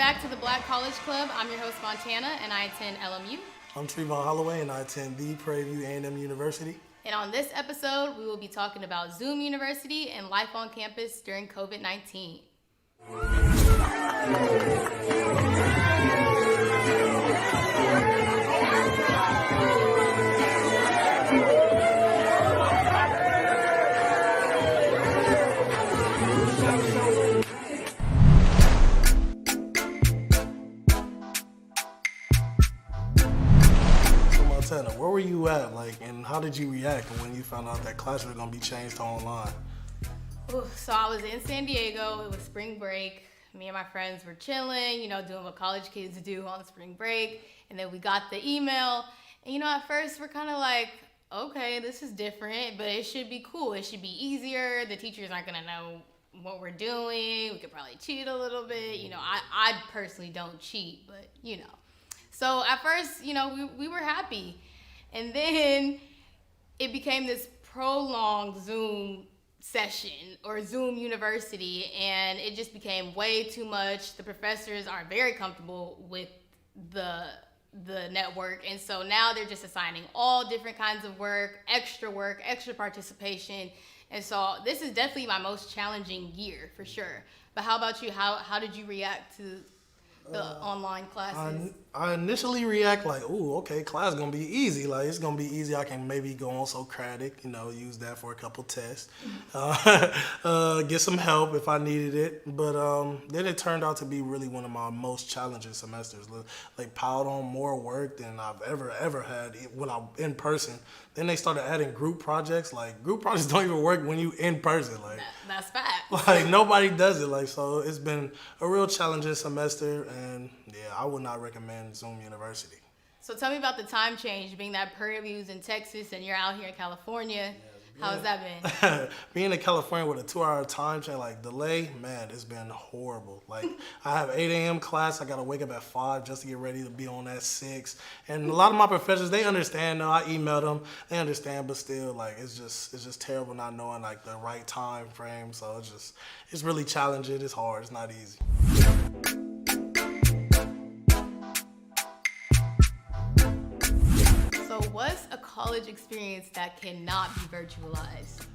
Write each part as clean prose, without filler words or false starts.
back to the Black College Club. I'm your host, Montana, and I attend LMU. I'm Trevon Holloway, and I attend the Prairie View A&M University. And on this episode, we will be talking about Zoom University and life on campus during COVID-19. Where were you at, and how did you react when you found out that classes were gonna be changed to online? So I was in San Diego. It was spring break. Me and my friends were chilling, doing what college kids do on spring break. And then we got the email. And, at first we're kind of like, okay, this is different, but it should be cool. It should be easier. The teachers aren't gonna know what we're doing. We could probably cheat a little bit. I personally don't cheat, but, So at first, we were happy. And then it became this prolonged Zoom session or Zoom University, and it just became way too much. The professors are very comfortable with the network, and so now they're just assigning all different kinds of work, extra participation. And so this is definitely my most challenging year for sure. But how about you? How did you react to the online classes? I initially react like, ooh, okay, class gonna be easy. Like, it's gonna be easy. I can maybe go on Socratic, use that for a couple tests, get some help if I needed it. But then it turned out to be really one of my most challenging semesters. Like, piled on more work than I've ever had when I'm in person. Then they started adding group projects. Like, group projects don't even work when you in person. Like, that's fact. Like, nobody does it. Like, so it's been a real challenging semester, and yeah, I would not recommend Zoom University. So tell me about the time change, being that Prairie View's in Texas and you're out here in California. How's that been? Being in California with a 2-hour time change, delay, man, it's been horrible. Like, I have 8 a.m. class. I got to wake up at 5 just to get ready to be on at 6. And a lot of my professors, they understand though. I emailed them. They understand, but still, it's just terrible not knowing, the right time frame. So it's really challenging. It's hard. It's not easy. What's a college experience that cannot be virtualized?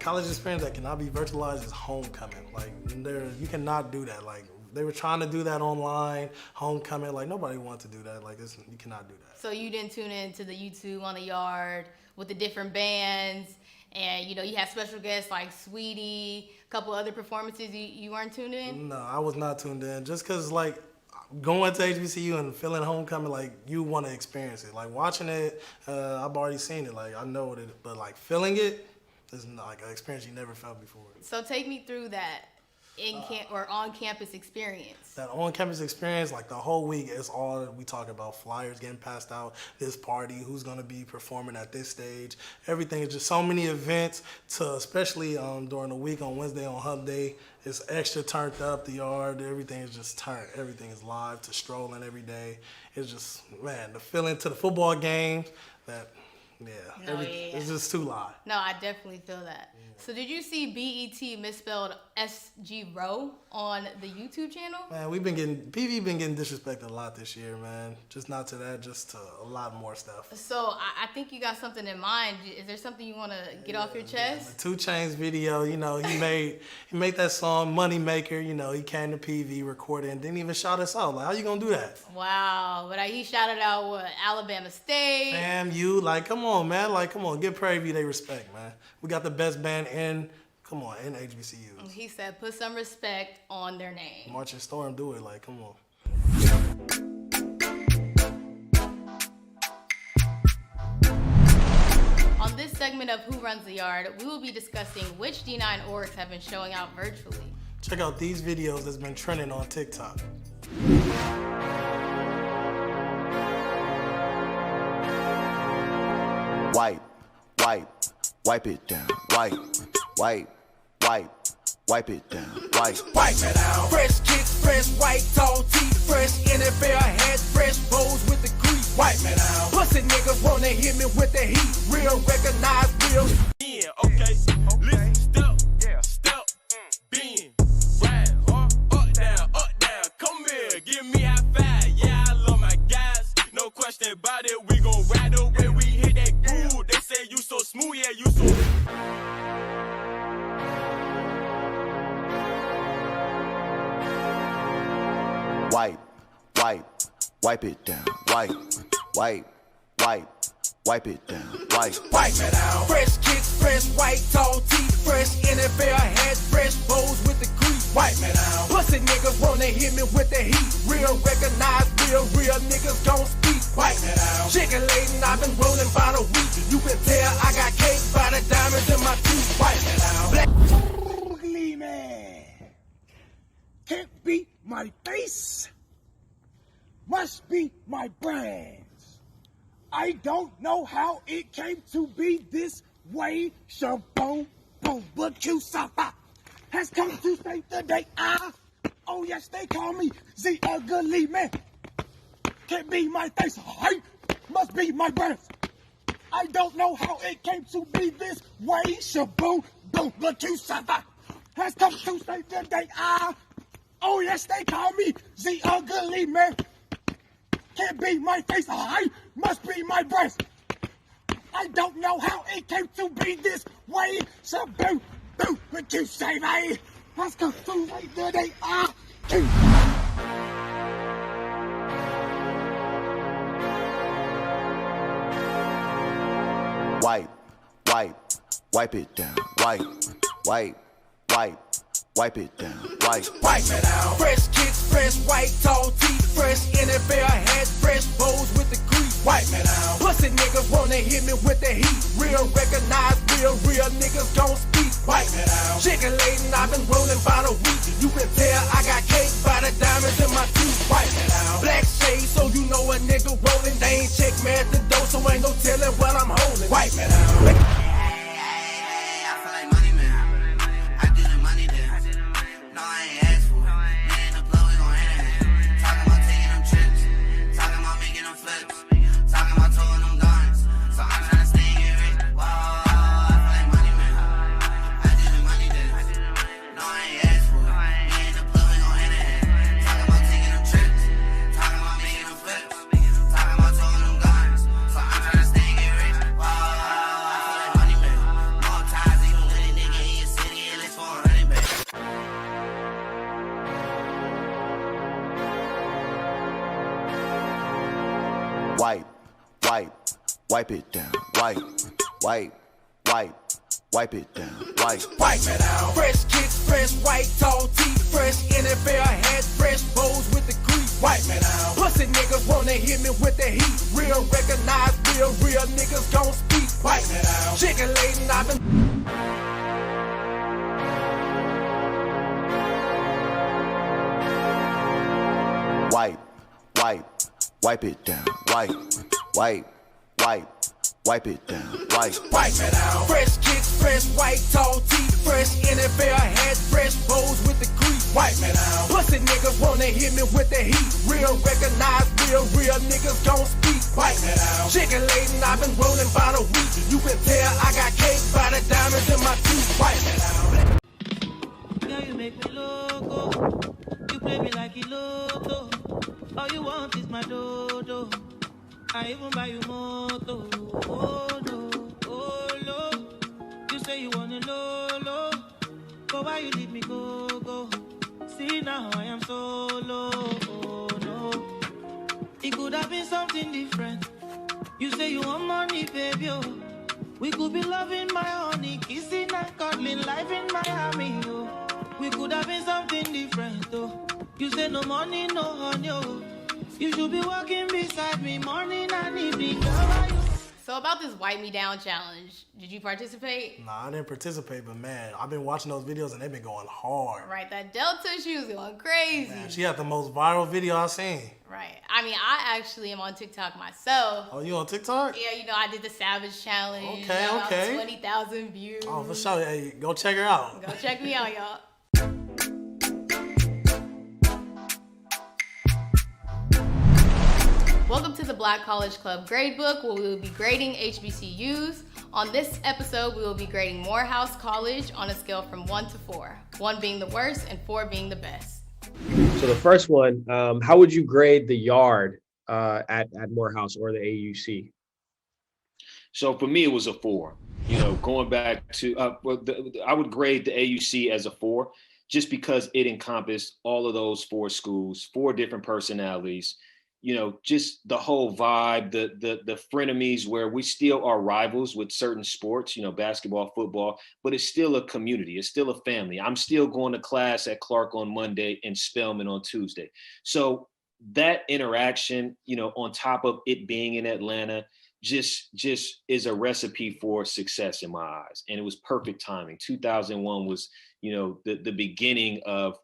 College experience that cannot be virtualized is homecoming. You cannot do that. They were trying to do that online, homecoming. Nobody wants to do that. You cannot do that. So you didn't tune into the YouTube on the yard with the different bands, and you had special guests like Sweetie, a couple other performances. You weren't tuned in? No, I was not tuned in. Just because going to HBCU and feeling homecoming, you want to experience it. Watching it, I've already seen it. I know it, but feeling it is an experience you never felt before. So take me through that or on-campus experience. That on-campus experience, the whole week, is all we talk about. Flyers getting passed out, this party, who's going to be performing at this stage. Everything is just so many events, especially during the week on Wednesday on Hump Day. It's extra turned up, the yard, everything is just turned. Everything is live to strolling every day. It's just, man, the feeling to the football games that, it's just too live. No, I definitely feel that. Yeah. So did you see BET misspelled SG Row on the YouTube channel? Man, PV been getting disrespected a lot this year, man. Just not to that, just to a lot more stuff. So I think you got something in mind. Is there something you want to get off your chest? The 2 Chainz video, he made that song Money Maker. He came to PV, recorded, and didn't even shout us out. How you gonna do that? Wow, but he shouted out what, Alabama State. FAMU, come on, man. Come on, give Prairie View they respect, man. We got the best band in HBCUs. He said, put some respect on their name. March and Storm, do it. Come on. On this segment of Who Runs the Yard, we will be discussing which D9 orgs have been showing out virtually. Check out these videos that's been trending on TikTok. Wipe it down. Wipe it down. Wipe it down. Fresh kicks, fresh white tall teeth, fresh NFL hat, fresh bows with the grease. Wipe it down. Pussy niggas wanna hit me with the heat. Real, recognize real. Yeah, okay. Listen, step, bend, ride, up, down, come here. Wipe, wipe, wipe it down. Wipe, wipe, wipe, wipe it down. Wipe, Wipe it out. Fresh kicks, fresh white tall teeth, fresh NFL hat, fresh bows with the crease. Wipe it out. Pussy niggas wanna hit me with the heat. Real recognize real niggas don't speak. Wipe it out. Chicken laden, I've been rolling by the week. You can tell I got cake by the diamonds in my teeth. Wipe it out. Black Man, can't beat my face, must be my brains. I don't know how it came to be this way. Shaboom, boom, but you suffer has come to save the day. Oh yes, they call me the ugly man. Can't be my face, I must be my brains. I don't know how it came to be this way. Shaboom, boom, but you suffer has come to save the day. Oh yes, they call me the ugly man. Can't be my face, I must be my breast. I don't know how it came to be this way. So boo, boo, but you say me has come to save the day. wipe, wipe, wipe it down. Wipe, wipe, wipe, wipe it down. Wipe, Wipe it out. Fresh kicks, fresh white tall teeth, fresh NFL hat, fresh bows with the crease. Wipe it out. Pussy niggas wanna hit me with the heat. Real recognize real niggas don't speak. Wipe it out. Chicken laden, I've been rolling by the week. You can tell I got cake by the diamonds in my teeth. Wipe it out. Black shade, so you know a nigga rolling. They ain't check me at the door, so ain't no telling what I'm holding. Wipe it out. wipe, wipe, wipe it down. Wipe, wipe, wipe, wipe it down. Wipe, Wipe it out. Fresh kicks, fresh white tall teeth, fresh NFL hat, fresh bows with the crease. Wipe it out. Pussy niggas wanna hit me with the heat. Real recognize real niggas don't speak. Wipe it out. Chicken laden, I've been. wipe, wipe, wipe it down. Wipe, wipe, wipe, wipe it down. Wipe, Wipe it out. Fresh kicks, fresh white tall teeth, fresh NFL hat, fresh bows with the crease. Wipe it out. Pussy niggas wanna hit me with the heat. Real recognize real niggas don't speak. Wipe it out. Chicken laden, I've been rolling by the week. You can tell I got cake by the diamonds in my teeth. Wipe it out. Girl, you make me loco. You play me like a loto. All you want is my dodo. I even buy you moto. Oh no, oh no. You say you wanna lolo, but why you leave me go? See now I am solo. Oh no, it could have been something different. You say you want money, baby. Oh. We could be loving my honey, kissing and cuddling, life in Miami. Oh. We could have been something different. Oh. You say no money, no honey. Oh. You should be walking beside me morning and evening. So about this Wipe Me Down challenge, did you participate? Nah, I didn't participate, but man, I've been watching those videos and they've been going hard. Right, that Delta shoe's going crazy. Man, she had the most viral video I've seen. Right. I mean, I actually am on TikTok myself. Oh, you on TikTok? Yeah, you know, I did the Savage Challenge. Okay, Got okay. 20,000 views. Oh, for sure. Hey, go check her out. Go check me out, y'all. Welcome to the Black College Club Gradebook, where we will be grading HBCUs. On this episode, we will be grading Morehouse College on a scale from 1 to 4, 1 being the worst and 4 being the best. So the first one, how would you grade the yard at Morehouse or the AUC? So for me, it was a 4. You know, going back to, I would grade the AUC as a 4 just because it encompassed all of those 4 schools, 4 different personalities, just the whole vibe, the frenemies where we still are rivals with certain sports, basketball, football, but it's still a community. It's still a family. I'm still going to class at Clark on Monday and Spelman on Tuesday. So that interaction, on top of it being in Atlanta, just is a recipe for success in my eyes. And it was perfect timing. 2001 was, the beginning of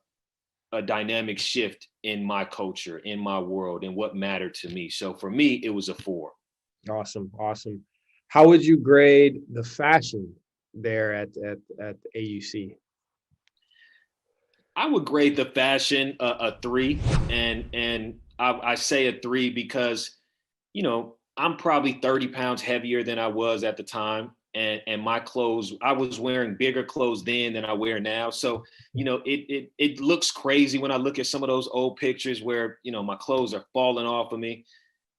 a dynamic shift in my culture, in my world, and what mattered to me. So for me, it was a 4. Awesome. How would you grade the fashion there at AUC? I would grade the fashion a 3, and I say a 3 because, I'm probably 30 pounds heavier than I was at the time. And my clothes, I was wearing bigger clothes then than I wear now. So, it looks crazy when I look at some of those old pictures where, my clothes are falling off of me.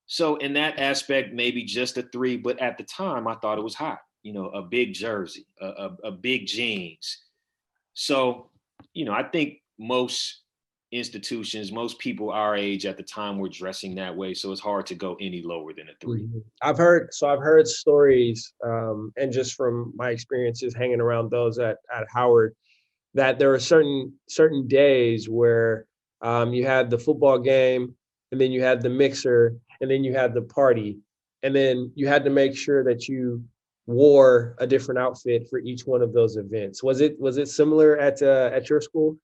So in that aspect, maybe just a 3, but at the time I thought it was hot, a big jersey, a big jeans. So, I think most institutions, most people our age at the time were dressing that way. So it's hard to go any lower than a 3. I've heard stories, and just from my experiences hanging around those at Howard, that there are certain days where you had the football game, and then you had the mixer, and then you had the party, and then you had to make sure that you wore a different outfit for each one of those events. Was it similar at your school?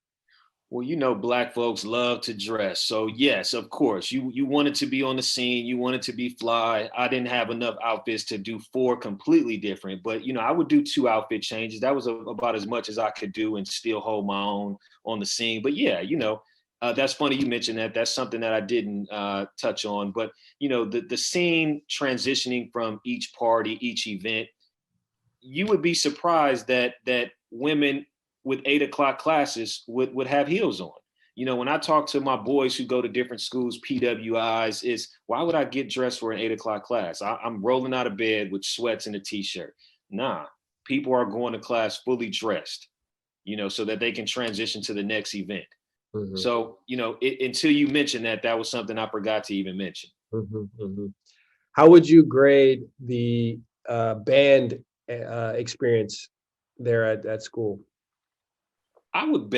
Well, Black folks love to dress. So yes, of course, you wanted to be on the scene. You wanted to be fly. I didn't have enough outfits to do 4 completely different, but I would do 2 outfit changes. That was about as much as I could do and still hold my own on the scene. But yeah, that's funny you mentioned that. That's something that I didn't touch on. But the scene transitioning from each party, each event, you would be surprised that women with 8 o'clock classes would have heels on. When I talk to my boys who go to different schools, PWIs, is why would I get dressed for an 8 o'clock class? I'm rolling out of bed with sweats and a t-shirt. Nah, people are going to class fully dressed, so that they can transition to the next event. Mm-hmm. So, until you mentioned that was something I forgot to even mention. Mm-hmm, mm-hmm. How would you grade the band experience there at school? I would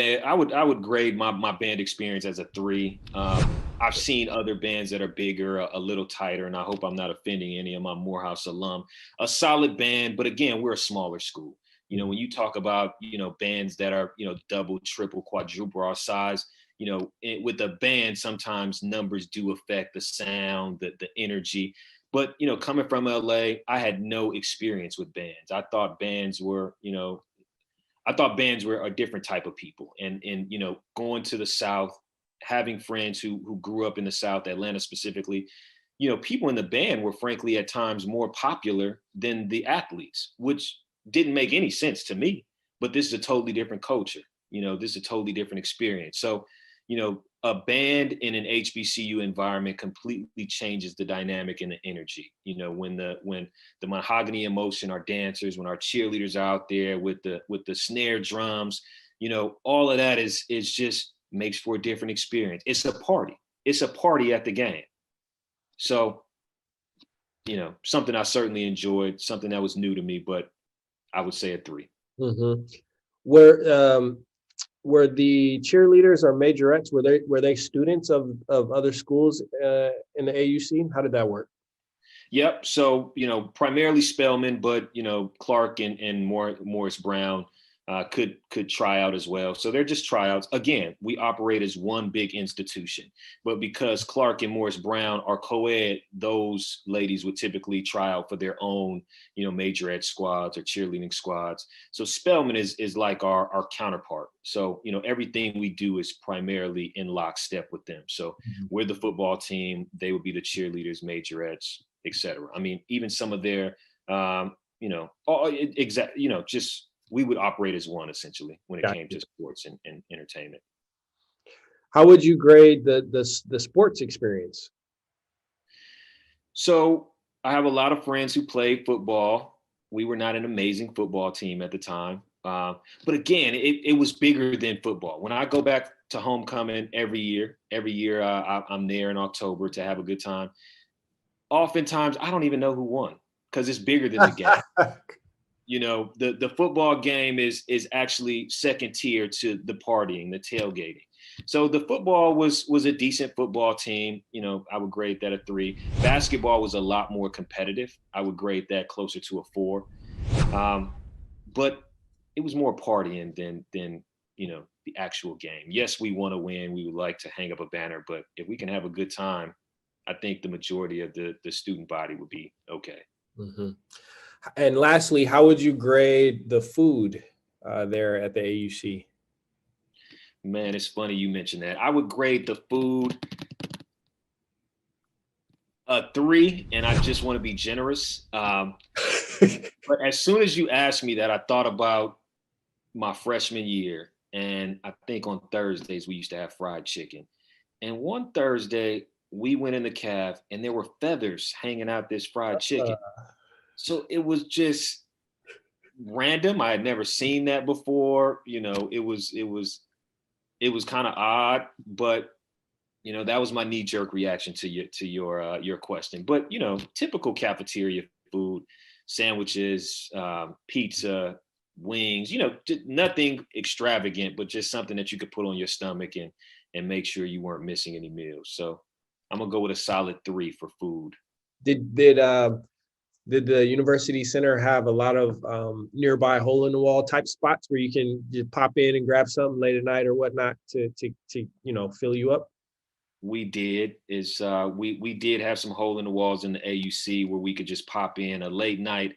grade my band experience as a 3. I've seen other bands that are bigger, a little tighter, and I hope I'm not offending any of my Morehouse alum. A solid band, but again, we're a smaller school. When you talk about, bands that are, double, triple, quadruple our size, with a band, sometimes numbers do affect the sound, the energy. But, coming from LA, I had no experience with bands. I thought bands were a different type of people. And going to the South, having friends who grew up in the South, Atlanta specifically, people in the band were frankly at times more popular than the athletes, which didn't make any sense to me. But this is a totally different culture. This is a totally different experience. So, a band in an HBCU environment completely changes the dynamic and the energy. When the mahogany emotion, our dancers, when our cheerleaders are out there with the snare drums, all of that is just makes for a different experience. It's a party. It's a party at the game. So, something I certainly enjoyed, something that was new to me, but I would say a 3. Mm-hmm. Were the cheerleaders or majorettes, were they students of other schools in the AUC? How did that work? Yep. So, primarily Spelman, but, Clark and Morris Brown could try out as well. So they're just tryouts. Again, we operate as one big institution, but because Clark and Morris Brown are co-ed, those ladies would typically try out for their own, majorette squads or cheerleading squads. So Spelman is like our counterpart. So, everything we do is primarily in lockstep with them. So we're the football team, they would be the cheerleaders, majorettes, etc. I mean, even some of their, just we would operate as one essentially when it came to sports and entertainment. How would you grade the sports experience? So I have a lot of friends who played football. We were not an amazing football team at the time. But again, it was bigger than football. When I go back to homecoming every year, I'm there in October to have a good time. Oftentimes, I don't even know who won because it's bigger than the game. You know, the football game is actually second tier to the partying, the tailgating. So the football was a decent football team. You know, I would grade that a 3. Basketball was a lot more competitive. I would grade that closer to a 4. But it was more partying than you know, the actual game. Yes, we want to win. We would like to hang up a banner, but if we can have a good time, I think the majority of the student body would be okay. Mm-hmm. And lastly, how would you grade the food there at the AUC? Man, it's funny you mentioned that. I would grade the food a 3, and I just want to be generous. But as soon as you asked me that, I thought about my freshman year, and I think on Thursdays we used to have fried chicken. And one Thursday we went in the caf, and there were feathers hanging out this fried chicken. So it was just random. I had never seen that before. You know, it was kind of odd, but you know, that was my knee-jerk reaction to your question. But you know, typical cafeteria food, sandwiches, pizza, wings. You know, nothing extravagant, but just something that you could put on your stomach and make sure you weren't missing any meals. So I'm gonna go with a solid 3 for food. Did the University Center have a lot of nearby hole in the wall type spots where you can just pop in and grab something late at night or whatnot to you know, fill you up? We did we did have some hole in the walls in the AUC where we could just pop in. A late night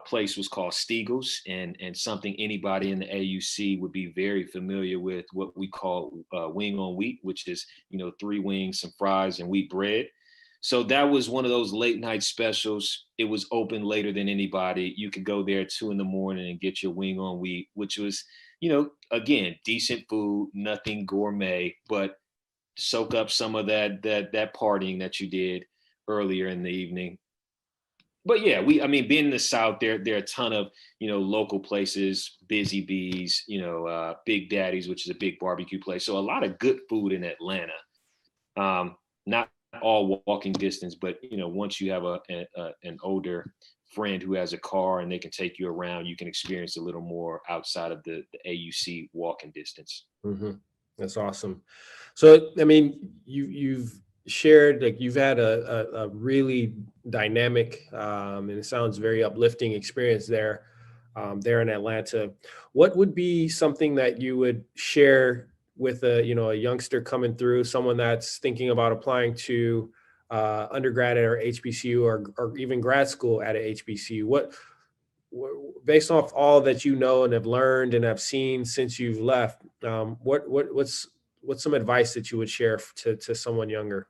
place was called Stiegel's, and something anybody in the AUC would be very familiar with, what we call wing on wheat, which is, you know, 3 wings, some fries, and wheat bread. So that was one of those late night specials. It was open later than anybody. You could go there at 2 a.m. and get your wing on wheat, which was, you know, again, decent food, nothing gourmet, but soak up some of that partying that you did earlier in the evening. But yeah, I mean, being in the South, there are a ton of, you know, local places, Busy Bees, you know, Big Daddy's, which is a big barbecue place. So a lot of good food in Atlanta. Not all walking distance, but you know, once you have an older friend who has a car and they can take you around, you can experience a little more outside of the AUC walking distance. Mm-hmm. That's awesome. So, I mean, you've shared, like, you've had a really dynamic and it sounds very uplifting experience there in Atlanta. What would be something that you would share with a youngster coming through, someone that's thinking about applying to undergrad at our HBCU or even grad school at a HBCU? What, based off all that you know and have learned and have seen since you've left, what's some advice that you would share to someone younger?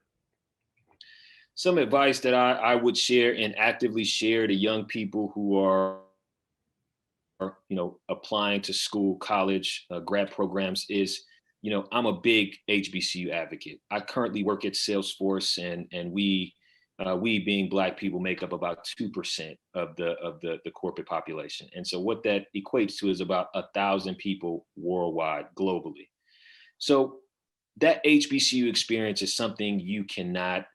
Some advice that I would share and actively share to young people who are, you know, applying to school, college, grad programs is, you know, I'm a big HBCU advocate. I currently work at Salesforce, and we being Black people make up about 2% of the corporate population. And so what that equates to is about 1,000 people worldwide, globally. So that HBCU experience is something you cannot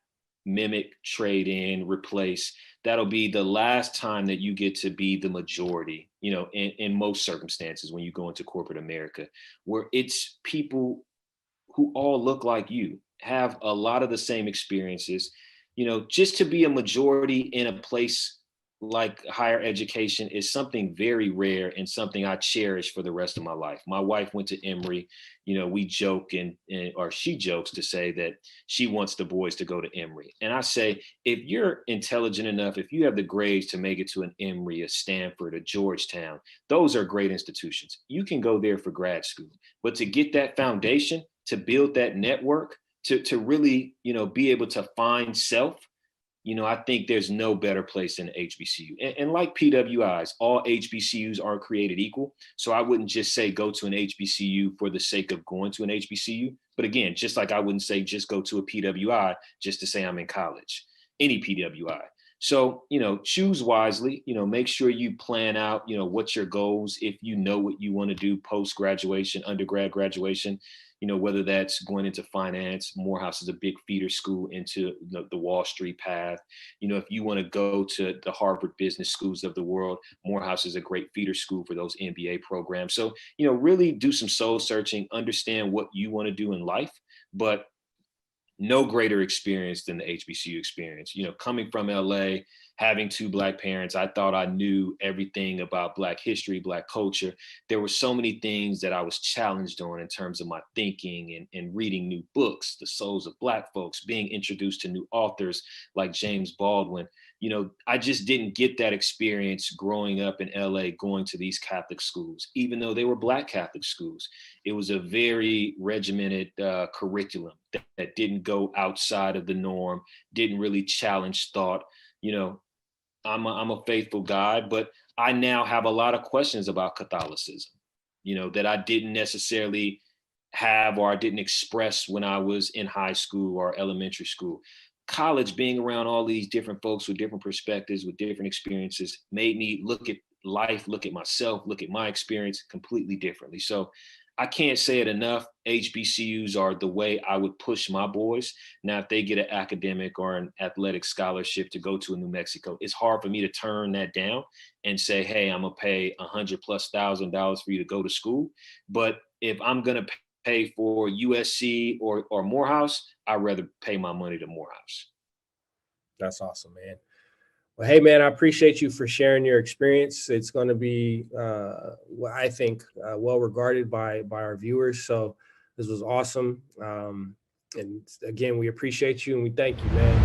mimic, trade in, replace. That'll be the last time that you get to be the majority, you know, in most circumstances when you go into corporate America, where it's people who all look like you, have a lot of the same experiences. You know, just to be a majority in a place like higher education is something very rare and something I cherish for the rest of my life. My wife went to Emory. You know, we joke or she jokes to say that she wants the boys to go to Emory. And I say, if you're intelligent enough, if you have the grades to make it to an Emory, a Stanford, a Georgetown, those are great institutions. You can go there for grad school. But to get that foundation, to build that network, to really, you know, be able to find self, you know, I think there's no better place than HBCU. And like PWIs, all HBCUs aren't created equal. So I wouldn't just say go to an HBCU for the sake of going to an HBCU. But again, just like I wouldn't say just go to a PWI just to say I'm in college, any PWI. So, choose wisely, make sure you plan out, what's your goals. If you know what you want to do post-graduation, undergrad graduation, whether that's going into finance. Morehouse is a big feeder school into the Wall Street path. If you want to go to the Harvard business schools of the world, Morehouse is a great feeder school for those MBA programs. So, really do some soul searching, understand what you want to do in life, but no greater experience than the HBCU experience. Coming from LA, having 2 Black parents, I thought I knew everything about Black history, Black culture. There were so many things that I was challenged on in terms of my thinking and reading new books, the souls of Black folks, being introduced to new authors like James Baldwin. I just didn't get that experience growing up in LA, going to these Catholic schools, even though they were Black Catholic schools. It was a very regimented curriculum that didn't go outside of the norm, didn't really challenge thought. I'm a faithful guy, but I now have a lot of questions about Catholicism, that I didn't necessarily have or I didn't express when I was in high school or elementary school. College, being around all these different folks with different perspectives, with different experiences, made me look at life, look at myself, look at my experience completely differently. So I can't say it enough. HBCUs are the way I would push my boys. Now, if they get an academic or an athletic scholarship to go to a New Mexico, it's hard for me to turn that down and say, hey, I'm gonna pay $100,000+ for you to go to school. But if I'm gonna pay for USC or Morehouse, I'd rather pay my money to Morehouse. That's awesome, man. Well, hey, man, I appreciate you for sharing your experience. It's going to be, I think, well regarded by our viewers. So this was awesome. And again, we appreciate you and we thank you, man.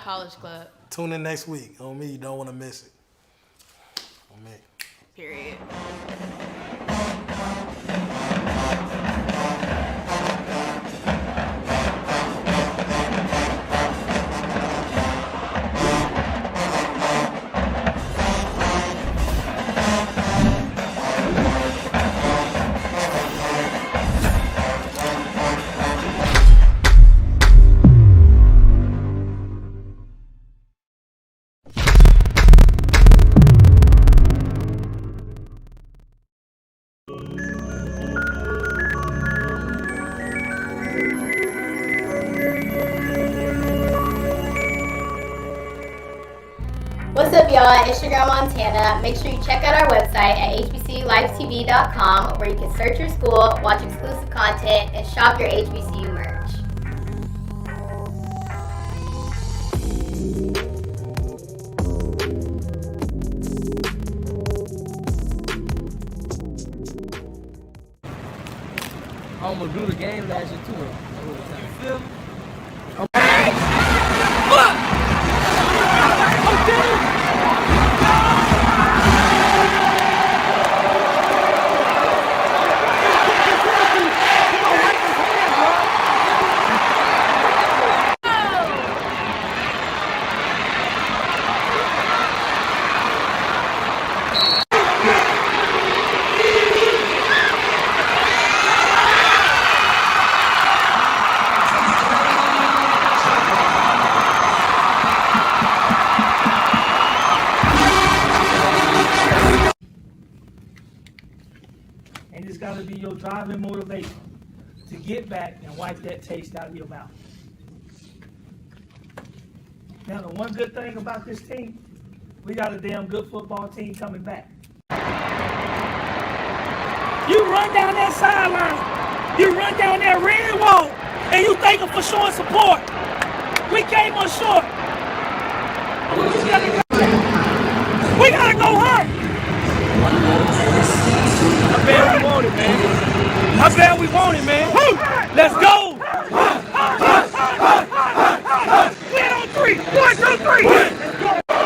College Club. Tune in next week. On me, you don't want to miss it. On me. Period. What's up, y'all? It's your girl Montana. Make sure you check out our website at hbculivetv.com, where you can search your school, watch exclusive content, and shop your HBCU merch. I'm gonna do the game last year too. You feel me? And it's got to be your driving motivation to get back and wipe that taste out of your mouth. Now, the one good thing about this team, we got a damn good football team coming back. You run down that sideline, you run down that red wall, and you thank them for showing support. We came up short. We gotta go hard. I bet we want it, man. I bet we want it, man. Let's go. Win on 3. 1, 2, 3.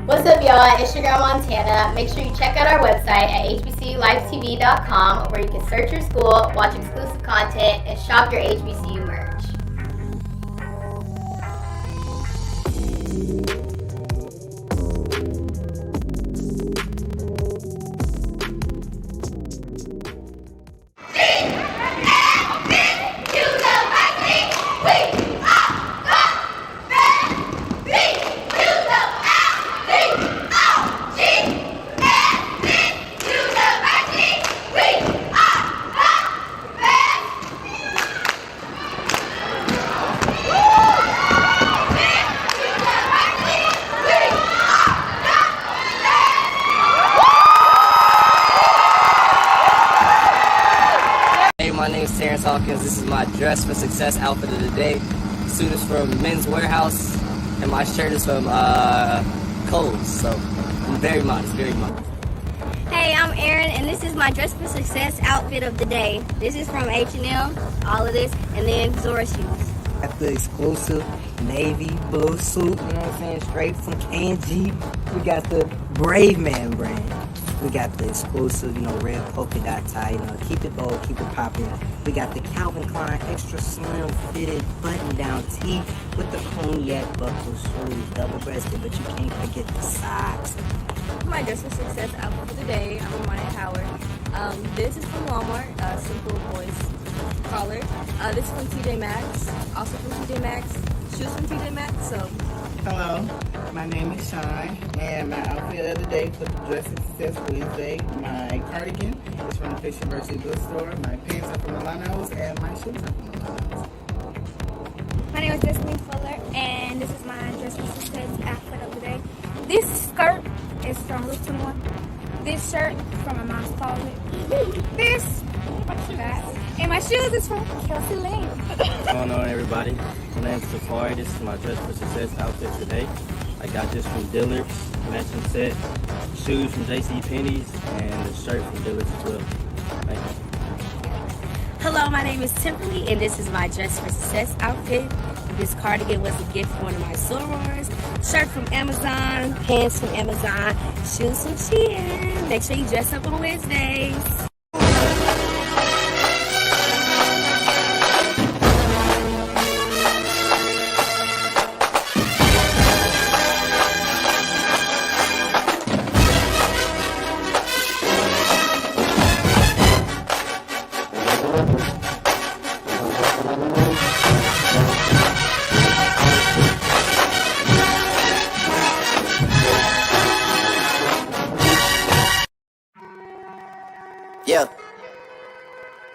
What's up, y'all? It's your girl Montana. Make sure you check out our website at HBCULiveTV.com, where you can search your school, watch exclusive content, and shop your HBCU merch. My name is Terrence Hawkins. This is my Dress for Success outfit of the day. Suit is from Men's Warehouse, and my shirt is from Kohl's. So I'm very modest, very modest. Hey, I'm Erin, and this is my Dress for Success outfit of the day. This is from H&M, all of this, and then Zora shoes. Got the exclusive navy blue suit, you know what I'm saying, straight from K&G. We got the Brave Man brand. We got the exclusive, red polka dot tie, keep it bold, keep it popping. We got the Calvin Klein extra slim fitted button down tee with the cognac buckle shoes, double-breasted, but you can't forget the socks. My Dress for Success outfit for the day, I'm Amaya Howard. This is from Walmart, simple voice collar. This is from TJ Maxx, also from TJ Maxx. Shoes from TJ Maxx, so. Hello, my name is Shai, and my outfit of the day for the Dress for Success Wednesday, my cardigan is from the Fish University bookstore, my pants are from Milano's, and my shoes are from Milano's. My name is Destiny Fuller, and this is my Dress for Success outfit of the day. This skirt is from Lipton One. This shirt from my mom's closet. This, and my shoes is from Kelsey Lane. What's going on, everybody? My name is Safari. This is my Dress for Success outfit today. I got this from Dillard's, matching set, shoes from JCPenney's, and the shirt from Dillard's as well. Thank you. Hello, my name is Timberly, and this is my Dress for Success outfit. This cardigan was a gift from one of my sorors. Shirt from Amazon, pants from Amazon, shoes from Shein. Make sure you dress up on Wednesdays. Yeah.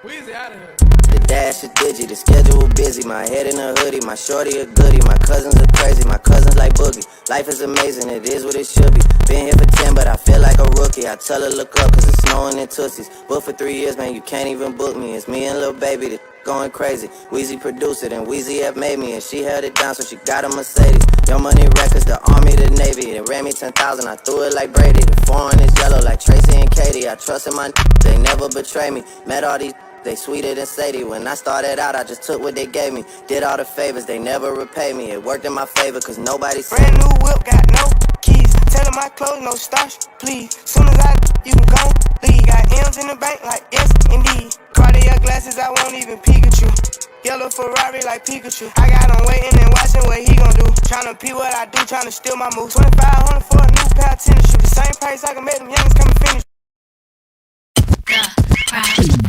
Weezy out of here. The dash is digi, the schedule busy. My head in a hoodie, my shorty a goodie. My cousins are crazy, my cousins like boogie. Life is amazing, it is what it should be. Been here for 10, but I feel like a rookie. I tell her look up, cause it's snowing in Tootsies. Booked for 3 years, man, you can't even book me. It's me and Lil Baby, the going crazy. Weezy produced it, and Weezy have made me. And she held it down, so she got a Mercedes. Young Money Records, the Army, the Navy. They ran me 10,000, I threw it like Brady. The foreign is yellow like Tracy and Katie. I trust in my they never betray me. Met all these they sweeter than Sadie. When I started out, I just took what they gave me. Did all the favors, they never repay me. It worked in my favor, cause nobody said. Brand new whip, got no keys. Tell them my clothes, no starch, please. Soon as I, you can go leave. Got M's in the bank, like yes, indeed. Cartier glasses, I won't even Pikachu. Yellow Ferrari like Pikachu. I got him waiting and watching what he gon' do. Tryna pee what I do, tryna steal my moves. 2,500 for a new pair of tennis shoes. The same price I can make them youngins come and finish.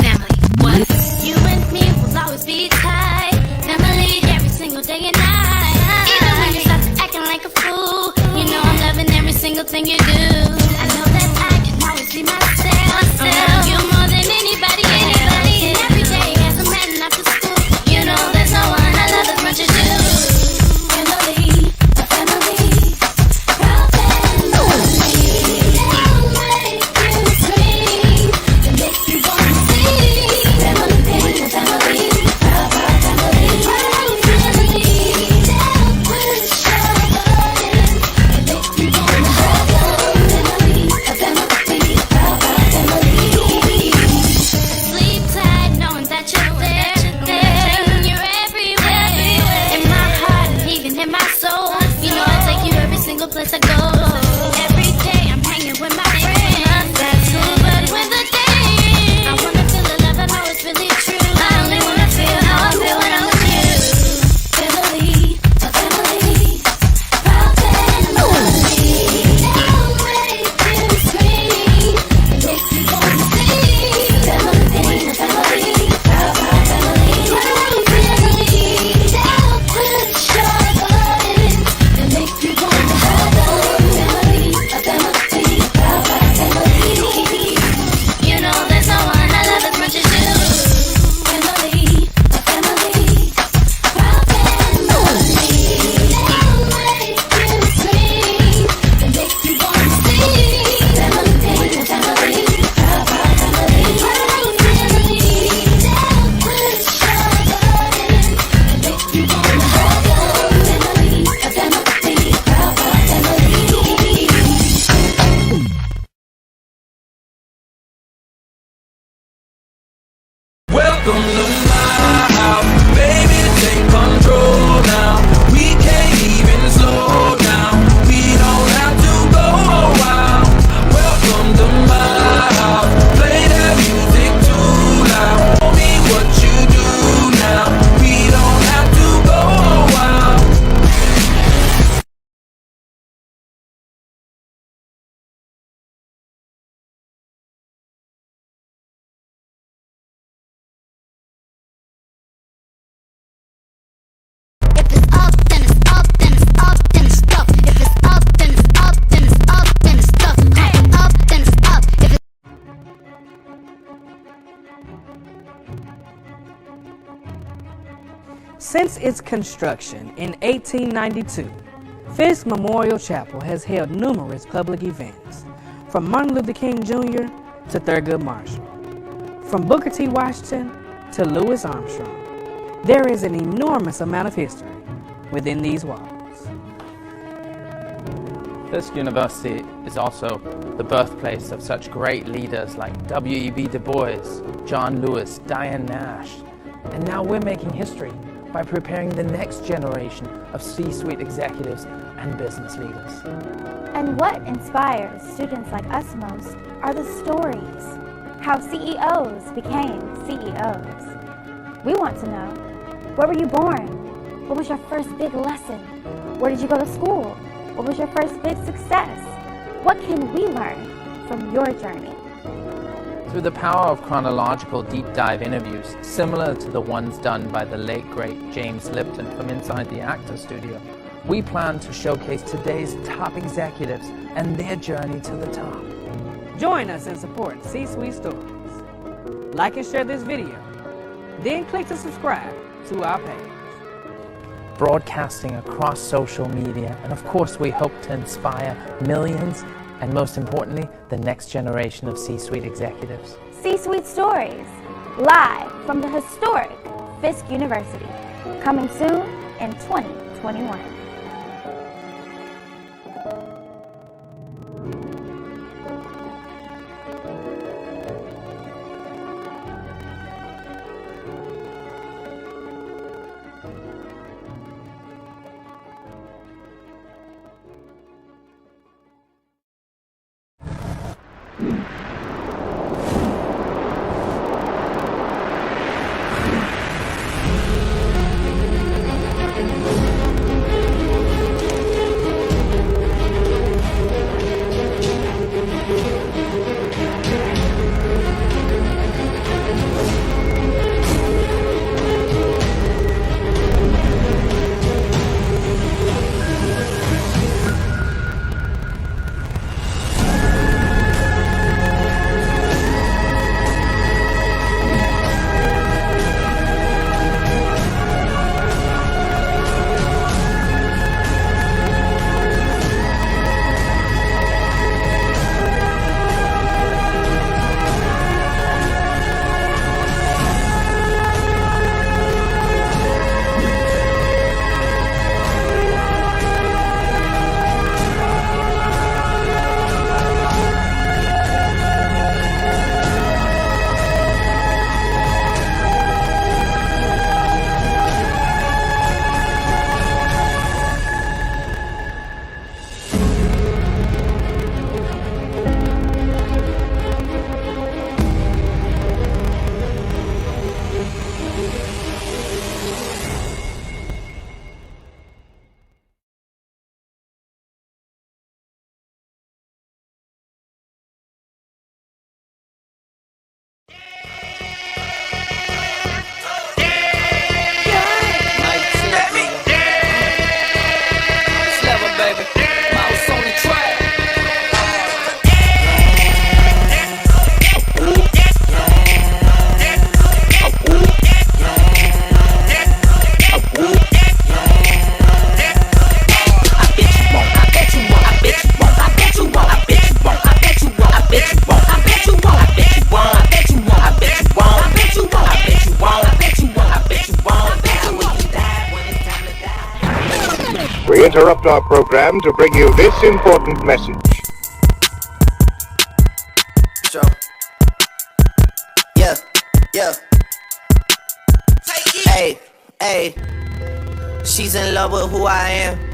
Family, what? You and me will always be tight. Family, every single day and night. Even when you start acting like a fool, you know I'm loving every single thing you do. I know that I can always be myself. You more than anybody else. And every day as a man after school, you know there's no one I love as much as you. Family, a family, proud family. They'll make you scream, they make you wanna sing. Family, family, proud family, proud family. They'll push your button, they make you wanna hug them. Family, a family, proud family. Sleep tight knowing that you're there. You're everywhere. In my heart, even in my soul. You know I take you every single place I go. Every day I'm hanging with my friends. That's who, but when the day ends, I wanna feel the love, I know it's really true. I only wanna feel how I feel when I'm with you. Family, a family, proud family. They'll make you scream, make you wanna sing. Family, a family, proud family, proud family. They'll push your buttons and make you wanna hug them. Since its construction in 1892, Fisk Memorial Chapel has held numerous public events, from Martin Luther King Jr. to Thurgood Marshall, from Booker T. Washington to Louis Armstrong. There is an enormous amount of history within these walls. Fisk University is also the birthplace of such great leaders like W.E.B. Du Bois, John Lewis, Diane Nash, and now we're making history by preparing the next generation of C-suite executives and business leaders. And what inspires students like us most are the stories, how CEOs became CEOs. We want to know, where were you born? What was your first big lesson? Where did you go to school? What was your first big success? What can we learn from your journey? Through the power of chronological deep dive interviews, similar to the ones done by the late great James Lipton from inside the Actor Studio, we plan to showcase today's top executives and their journey to the top. Join us in supporting C-Suite Stories. Like and share this video, then click to subscribe to our page. Broadcasting across social media, and of course we hope to inspire millions and most importantly, the next generation of C-Suite executives. C-Suite Stories, live from the historic Fisk University, coming soon in 2021. We interrupt our program to bring you this important message. Yeah, yeah. Hey, hey. She's in love with who I am.